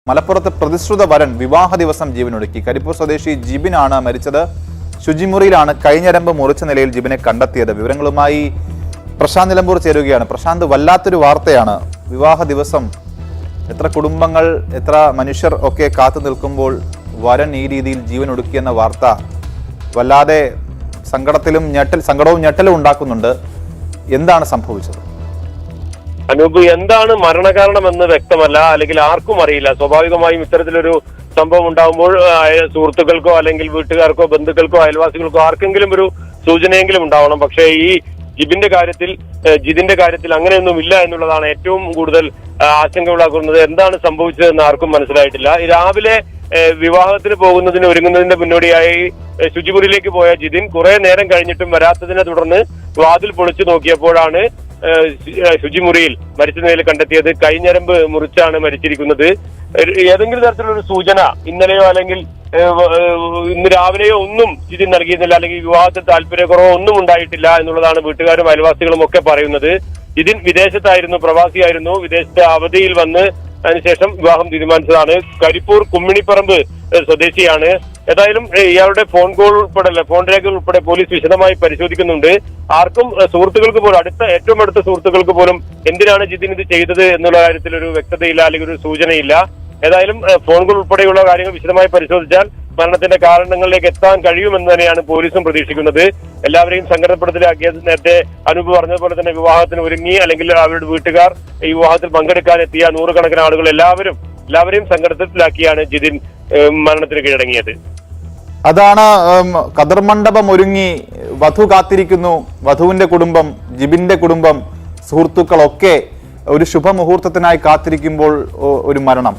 മലപ്പുറത്ത് പ്രതിശ്രുത വരൻ വിവാഹ ദിവസം ജീവനൊടുക്കി. കരിപ്പൂർ സ്വദേശി ജിബിനാണ് മരിച്ചത്. ശുചിമുറിയിലാണ് കൈഞ്ഞരമ്പ് മുറിച്ച നിലയിൽ ജിബിനെ കണ്ടെത്തിയത്. വിവരങ്ങളുമായി പ്രശാന്ത് നിലമ്പൂർ ചേരുകയാണ്. പ്രശാന്ത്, വല്ലാത്തൊരു വാർത്തയാണ്. വിവാഹ ദിവസം എത്ര കുടുംബങ്ങൾ, എത്ര മനുഷ്യർ ഒക്കെ കാത്തു നിൽക്കുമ്പോൾ വരൻ ഈ രീതിയിൽ ജീവൻ ഒടുക്കിയെന്ന വാർത്ത വല്ലാതെ സങ്കടവും ഞെട്ടലും ഉണ്ടാക്കുന്നുണ്ട്. എന്താണ് സംഭവിച്ചത്? അനൂപ്, എന്താണ് മരണകാരണമെന്ന് വ്യക്തമല്ല, അല്ലെങ്കിൽ ആർക്കും അറിയില്ല. സ്വാഭാവികമായും ഇത്തരത്തിലൊരു സംഭവം ഉണ്ടാകുമ്പോൾ സുഹൃത്തുക്കൾക്കോ അല്ലെങ്കിൽ വീട്ടുകാർക്കോ ബന്ധുക്കൾക്കോ അയൽവാസികൾക്കോ ആർക്കെങ്കിലും ഒരു സൂചനയെങ്കിലും ഉണ്ടാവണം. പക്ഷേ ഈ ജിതിന്റെ കാര്യത്തിൽ അങ്ങനെയൊന്നും ഇല്ല എന്നുള്ളതാണ് ഏറ്റവും കൂടുതൽ ആശങ്ക ഉണ്ടാക്കുന്നത്. എന്താണ് സംഭവിച്ചതെന്ന് ആർക്കും മനസ്സിലായിട്ടില്ല. രാവിലെ വിവാഹത്തിന് ഒരുങ്ങുന്നതിന്റെ മുന്നോടിയായി ശുചിമുറിയിലേക്ക് പോയ ജിതിൻ കുറെ നേരം കഴിഞ്ഞിട്ടും വരാത്തതിനെ തുടർന്ന് വാതിൽ പൊളിച്ചു നോക്കിയപ്പോഴാണ് ശുചിമുറിയിൽ മരിച്ച നിലയിൽ കണ്ടെത്തിയത്. കൈഞ്ഞരമ്പ് മുറിച്ചാണ് മരിച്ചിരിക്കുന്നത്. ഏതെങ്കിലും തരത്തിലുള്ള ഒരു സൂചന ഇന്നലെയോ അല്ലെങ്കിൽ ഇന്ന് രാവിലെയോ ഒന്നും ജിതിൻ നൽകിയിരുന്നില്ല, അല്ലെങ്കിൽ വിവാഹത്തിൽ താല്പര്യക്കുറവോ ഒന്നും ഉണ്ടായിട്ടില്ല എന്നുള്ളതാണ് വീട്ടുകാരും അയൽവാസികളും ഒക്കെ പറയുന്നത്. ജിതിൻ വിദേശത്തായിരുന്നു, പ്രവാസിയായിരുന്നു. വിദേശത്തെ അവധിയിൽ വന്ന് അതിനുശേഷം വിവാഹം തീരുമാനിച്ചതാണ്. കരിപ്പൂർ കുമ്മിണിപ്പറമ്പ് സ്വദേശിയാണ്. ഏതായാലും ഇയാളുടെ ഫോൺ രേഖകൾ ഉൾപ്പെടെ പോലീസ് വിശദമായി പരിശോധിക്കുന്നുണ്ട്. ആർക്കും സുഹൃത്തുക്കൾക്ക് പോലും ഏറ്റവും അടുത്ത സുഹൃത്തുക്കൾക്ക് പോലും എന്തിനാണ് ജിതിൻ ഇത് ചെയ്തത് എന്നുള്ള കാര്യത്തിൽ ഒരു വ്യക്തതയില്ല, അല്ലെങ്കിൽ ഒരു സൂചനയില്ല. ഏതായാലും ഫോണുകൾ ഉൾപ്പെടെയുള്ള കാര്യങ്ങൾ വിശദമായി പരിശോധിച്ചാൽ മരണത്തിന്റെ കാരണങ്ങളിലേക്ക് എത്താൻ കഴിയുമെന്ന് തന്നെയാണ് പോലീസും പ്രതീക്ഷിക്കുന്നത്. എല്ലാവരെയും സങ്കടപ്പെടുത്തലാക്കിയത് നേരത്തെ അനൂപ് പറഞ്ഞതുപോലെ തന്നെ വിവാഹത്തിന് ഒരുങ്ങി അല്ലെങ്കിൽ അവരുടെ വീട്ടുകാർ ഈ വിവാഹത്തിൽ പങ്കെടുക്കാൻ എത്തിയ നൂറുകണക്കിന് ആളുകൾ എല്ലാവരെയും സങ്കടത്തിലാക്കിയാണ് ജിതിൻ മരണത്തിന് കീഴടങ്ങിയത്. അതാണ് ഖദർ മണ്ഡപം ഒരുങ്ങി വധു കാത്തിരിക്കുന്നു. വധുവിന്റെ കുടുംബം, ജിബിന്റെ കുടുംബം, സുഹൃത്തുക്കളൊക്കെ ഒരു ശുഭമുഹൂർത്തത്തിനായി കാത്തിരിക്കുമ്പോൾ ഒരു മരണം.